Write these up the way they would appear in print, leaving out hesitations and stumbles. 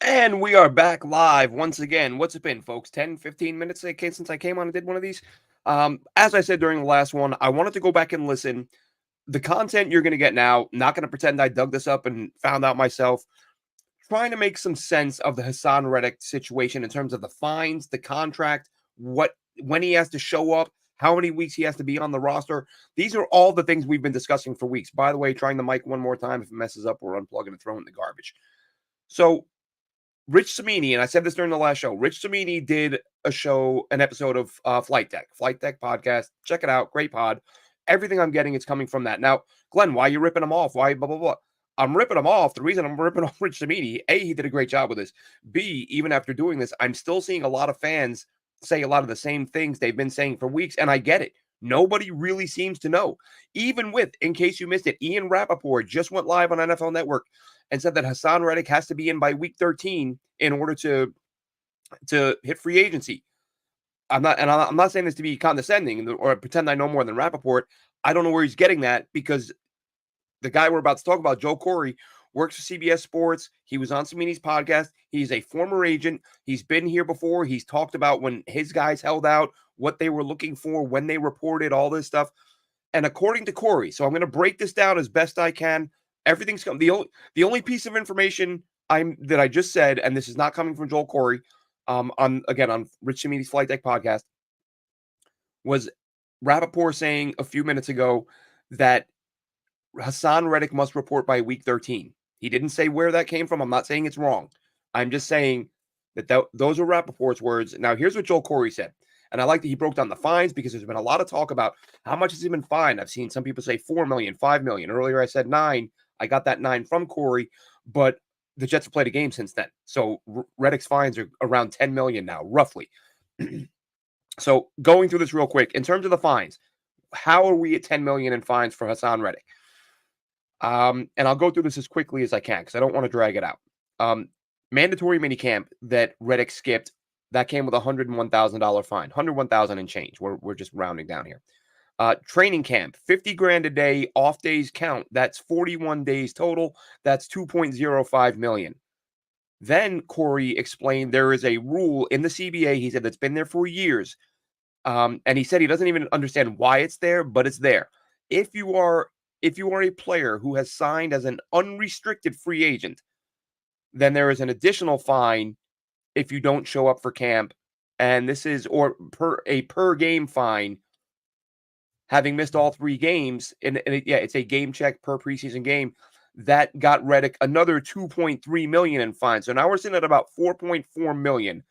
And we are back live once again. What's it been, folks? 10, 15 minutes since I came on and did one of these? As I said during the last one, I wanted to go back and listen. The content you're going to get now, not going to pretend I dug this up and found out myself. Trying to make some sense of the Hassan Reddick situation in terms of the fines, the contract, when he has to show up, how many weeks he has to be on the roster. These are all the things we've been discussing for weeks. By the way, trying the mic one more time. If it messes up, we're unplugging and throwing it in the garbage. So Rich Cimini, and I said this during the last show, Rich Cimini did an episode of Flight Deck podcast. Check it out. Great pod. Everything I'm getting is coming from that. Now, Glenn, why are you ripping him off? Why blah, blah, blah? I'm ripping him off. The reason I'm ripping off Rich Cimini, A, he did a great job with this. B, even after doing this, I'm still seeing a lot of fans say a lot of the same things they've been saying for weeks, and I get it. Nobody really seems to know. Even with, in case you missed it, Ian Rappaport just went live on NFL Network and said that Hassan Reddick has to be in by week 13 in order to hit free agency. I'm not saying this to be condescending or pretend I know more than Rappaport. I don't know where he's getting that because the guy we're about to talk about, Joel Corry, works for CBS Sports. He was on Cimini's podcast. He's a former agent. He's been here before. He's talked about when his guys held out, what they were looking for, when they reported, all this stuff. And according to Corry, so I'm going to break this down as best I can. Everything's coming. The only piece of information that I just said, and this is not coming from Joel Corry, on Rich Cimini's Flight Deck podcast, was Rappaport saying a few minutes ago that Hassan Reddick must report by week 13. He didn't say where that came from. I'm not saying it's wrong. I'm just saying that those are Rappaport's words. Now, here's what Joel Corry said. And I like that he broke down the fines because there's been a lot of talk about how much has he been fined. I've seen some people say 4 million, 5 million. Earlier I said 9. I got that 9 from Corry, but the Jets have played a game since then. So Reddick's fines are around 10 million now, roughly. So going through this real quick, in terms of the fines, how are we at 10 million in fines for Hassan Reddick? And I'll go through this as quickly as I can because I don't want to drag it out. Mandatory minicamp that Reddick skipped, that came with a $101,000 fine, 101,000 and change. We're just rounding down here. Training camp, 50 grand a day, off days count. That's 41 days total. That's 2.05 million. Then Corry explained there is a rule in the CBA, he said, that's been there for years. And he said he doesn't even understand why it's there, but it's there. If you are a player who has signed as an unrestricted free agent, then there is an additional fine if you don't show up for camp. And this is per game fine, having missed all 3 games. And it's a game check per preseason game. That got Reddick another 2.3 million in fines. So now we're sitting at about 4.4 million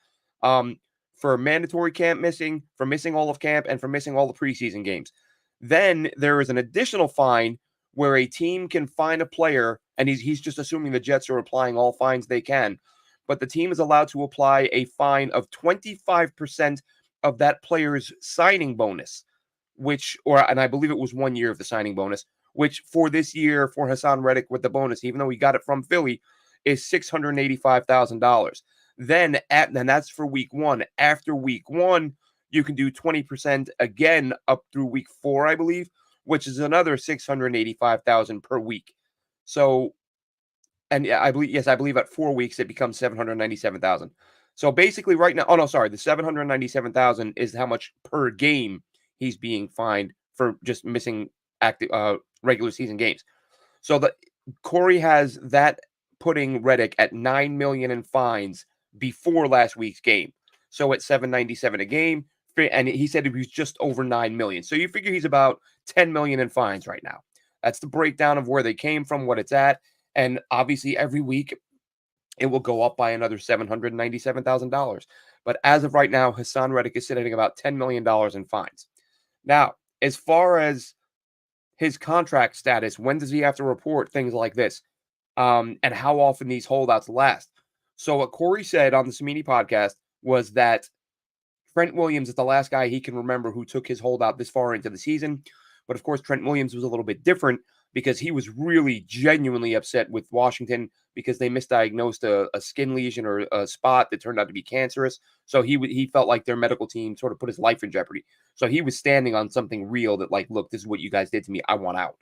for mandatory camp missing, for missing all of camp, and for missing all the preseason games. Then there is an additional fine where a team can fine a player, and he's just assuming the Jets are applying all fines they can, but the team is allowed to apply a fine of 25% of that player's signing bonus, and I believe it was 1 year of the signing bonus, which for this year for Hassan Reddick with the bonus, even though he got it from Philly, is $685,000. Then that's for week 1. After week 1, you can do 20% again up through week 4, I believe, which is another 685,000 per week. So, and I believe at 4 weeks it becomes 797,000. So basically, right now, the 797,000 is how much per game he's being fined for just missing active regular season games. So the Corry has that putting Reddick at 9 million in fines before last week's game. So at 797 a game, and he said he was just over 9 million. So you figure he's about 10 million in fines right now. That's the breakdown of where they came from, what it's at, and obviously every week it will go up by another $797,000. But as of right now, Hassan Reddick is sitting at about $10 million in fines. Now, as far as his contract status, when does he have to report things like this? And how often these holdouts last? So what Corry said on the Cimini podcast was that Trent Williams is the last guy he can remember who took his holdout this far into the season. But of course, Trent Williams was a little bit different because he was really genuinely upset with Washington because they misdiagnosed a skin lesion or a spot that turned out to be cancerous. So he felt like their medical team sort of put his life in jeopardy. So he was standing on something real that, like, look, this is what you guys did to me. I want out.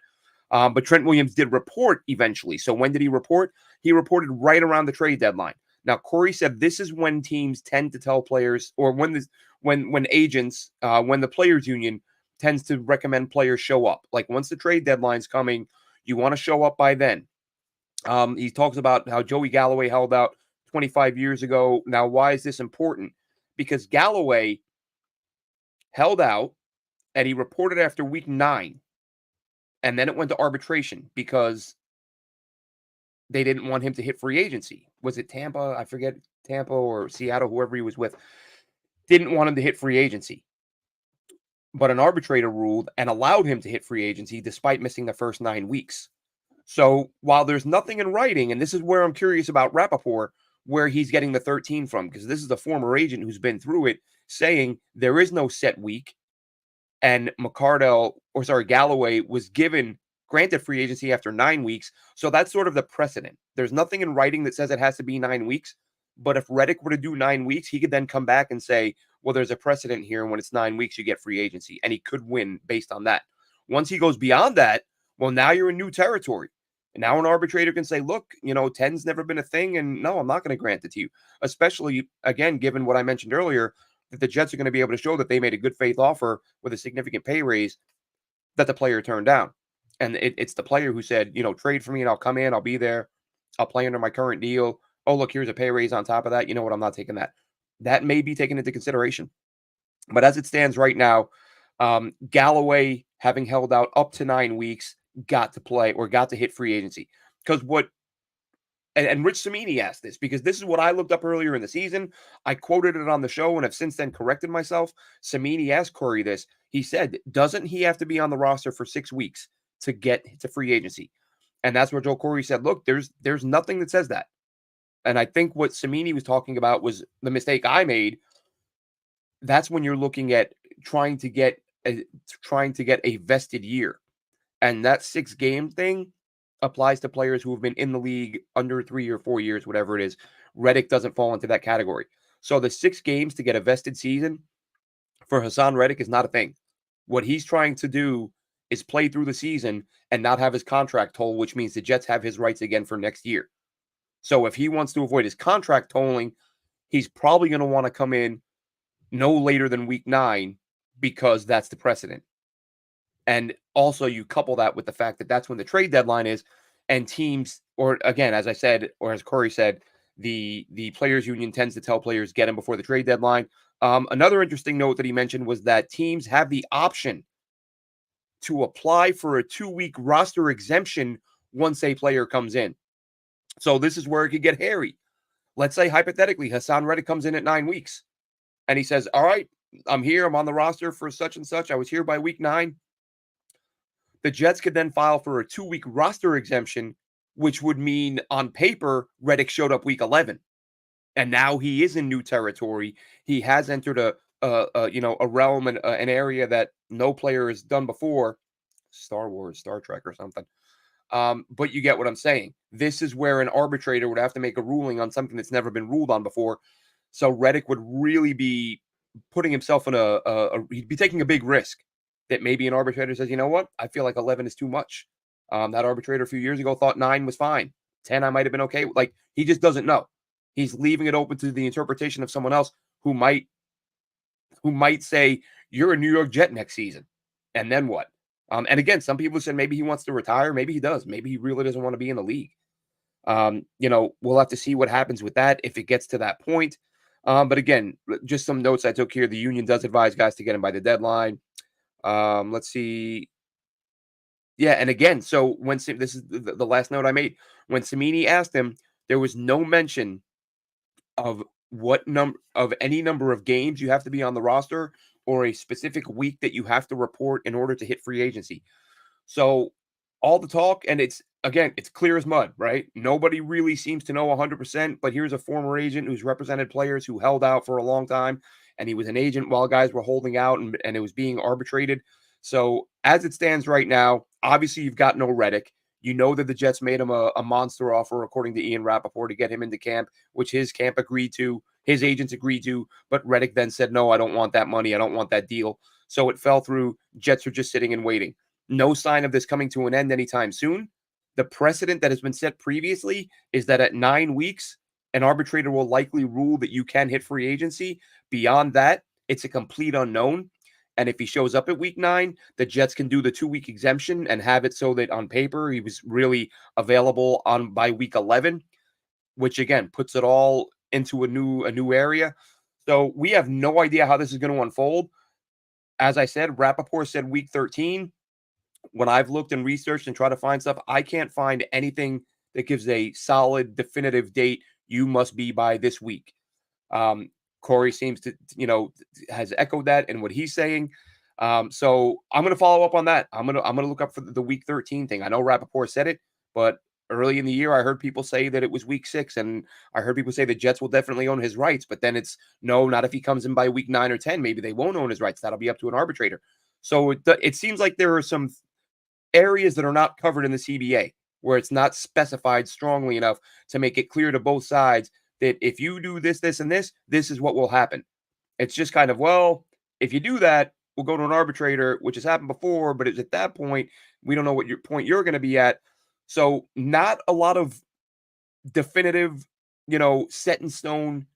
But Trent Williams did report eventually. So when did he report? He reported right around the trade deadline. Now, Corey said this is when teams tend to tell players, or when agents, when the players union tends to recommend players show up. Like once the trade deadline's coming, you want to show up by then. He talks about how Joey Galloway held out 25 years ago. Now, why is this important? Because Galloway held out and he reported after week 9, and then it went to arbitration because they didn't want him to hit free agency. Was it Tampa? I forget, Tampa or Seattle, whoever he was with, didn't want him to hit free agency. But an arbitrator ruled and allowed him to hit free agency despite missing the first 9 weeks. So while there's nothing in writing, and this is where I'm curious about Rappaport, where he's getting the 13 from, because this is a former agent who's been through it, saying there is no set week. And Galloway was granted free agency after 9 weeks. So that's sort of the precedent. There's nothing in writing that says it has to be 9 weeks. But if Reddick were to do 9 weeks, he could then come back and say, well, there's a precedent here. And when it's 9 weeks, you get free agency. And he could win based on that. Once he goes beyond that, well, now you're in new territory. And now an arbitrator can say, look, 10's never been a thing. And no, I'm not going to grant it to you. Especially, again, given what I mentioned earlier, that the Jets are going to be able to show that they made a good faith offer with a significant pay raise that the player turned down. And it's the player who said, trade for me and I'll come in, I'll be there, I'll play under my current deal. Oh, look, here's a pay raise on top of that. You know what? I'm not taking that. That may be taken into consideration. But as it stands right now, Galloway, having held out up to 9 weeks, got to play or got to hit free agency. Because and Rich Cimini asked this, because this is what I looked up earlier in the season. I quoted it on the show and have since then corrected myself. Cimini asked Corey this. He said, doesn't he have to be on the roster for 6 weeks to get to free agency? And that's where Joel Corry said, look, there's nothing that says that. And I think what Cimini was talking about was the mistake I made. That's when you're looking at trying to get a vested year. And that 6-game thing applies to players who have been in the league under 3 or 4 years, whatever it is. Reddick doesn't fall into that category. So the 6 games to get a vested season for Hassan Reddick is not a thing. What he's trying to do is play through the season and not have his contract toll, which means the Jets have his rights again for next year. So if he wants to avoid his contract tolling, he's probably going to want to come in no later than week 9 because that's the precedent. And also you couple that with the fact that that's when the trade deadline is, and teams, or again, as I said, or as Corey said, the players union tends to tell players get him before the trade deadline. Another interesting note that he mentioned was that teams have the option to apply for a 2-week roster exemption once a player comes in. So this is where it could get hairy. Let's say hypothetically, Hassan Reddick comes in at 9 weeks and he says, all right, I'm here. I'm on the roster for such and such. I was here by week 9. The Jets could then file for a 2-week roster exemption, which would mean on paper, Reddick showed up week 11. And now he is in new territory. He has entered a realm and an area that no player has done before. Star Wars, Star Trek or something. But you get what I'm saying. This is where an arbitrator would have to make a ruling on something that's never been ruled on before. So Reddick would really be putting himself in he'd be taking a big risk that maybe an arbitrator says, you know what? I feel like 11 is too much. That arbitrator a few years ago thought 9 was fine. 10, I might have been okay. Like, he just doesn't know. He's leaving it open to the interpretation of someone else who might say, you're a New York Jet next season. And then what? And again, some people said maybe he wants to retire. Maybe he does. Maybe he really doesn't want to be in the league. We'll have to see what happens with that if it gets to that point. But again, just some notes I took here. The union does advise guys to get him by the deadline. Let's see. Yeah, and again, so this is the last note I made. When Cimini asked him, there was no mention of any number of games you have to be on the roster or a specific week that you have to report in order to hit free agency. So all the talk, and it's clear as mud, right? Nobody really seems to know 100%, but here's a former agent who's represented players who held out for a long time, and he was an agent while guys were holding out and it was being arbitrated. So as it stands right now, obviously you've got no Reddick. You know that the Jets made him a monster offer, according to Ian Rappaport, to get him into camp, which his camp agreed to, his agents agreed to, but Reddick then said, no, I don't want that money. I don't want that deal. So it fell through. Jets are just sitting and waiting. No sign of this coming to an end anytime soon. The precedent that has been set previously is that at 9 weeks, an arbitrator will likely rule that you can hit free agency. Beyond that, it's a complete unknown. And if he shows up at week 9, the Jets can do the 2-week exemption and have it so that on paper he was really available on by week 11, which again puts it all into a new area. So we have no idea how this is going to unfold. As I said, Rappaport said week 13. When I've looked and researched and tried to find stuff, I can't find anything that gives a solid, definitive date. You must be by this week. Corry seems to, has echoed that in what he's saying. So I'm going to follow up on that. I'm going to look up for the week 13 thing. I know Rappaport said it, but early in the year, I heard people say that it was week 6, and I heard people say the Jets will definitely own his rights. But then it's no, not if he comes in by week 9 or 10. Maybe they won't own his rights. That'll be up to an arbitrator. So it seems like there are some areas that are not covered in the CBA where it's not specified strongly enough to make it clear to both sides that if you do this, this, and this is what will happen. It's just kind of, well, if you do that, we'll go to an arbitrator, which has happened before, but it's at that point, we don't know what your point you're going to be at. So not a lot of definitive, set in stone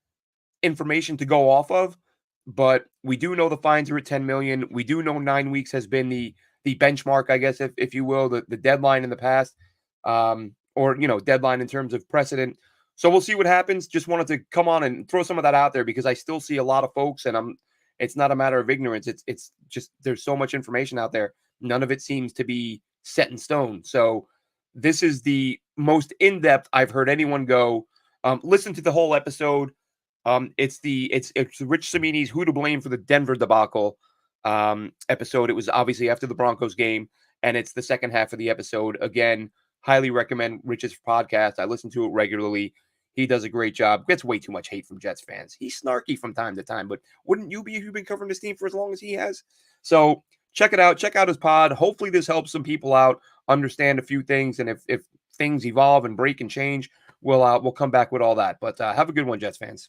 information to go off of, but we do know the fines are at 10 million. We do know 9 weeks has been the benchmark, I guess, if you will, the deadline in the past, or deadline in terms of precedent. So we'll see what happens. Just wanted to come on and throw some of that out there because I still see a lot of folks, and it's not a matter of ignorance. It's just there's so much information out there. None of it seems to be set in stone. So this is the most in-depth I've heard anyone go. Listen to the whole episode. It's Rich Cimini's "Who to Blame for the Denver Debacle" episode. It was obviously after the Broncos game, and it's the second half of the episode. Again, highly recommend Rich's podcast. I listen to it regularly. He does a great job. Gets way too much hate from Jets fans. He's snarky from time to time, but wouldn't you be if you've been covering this team for as long as he has? So check it out. Check out his pod. Hopefully this helps some people out understand a few things, and if things evolve and break and change, we'll come back with all that. But have a good one, Jets fans.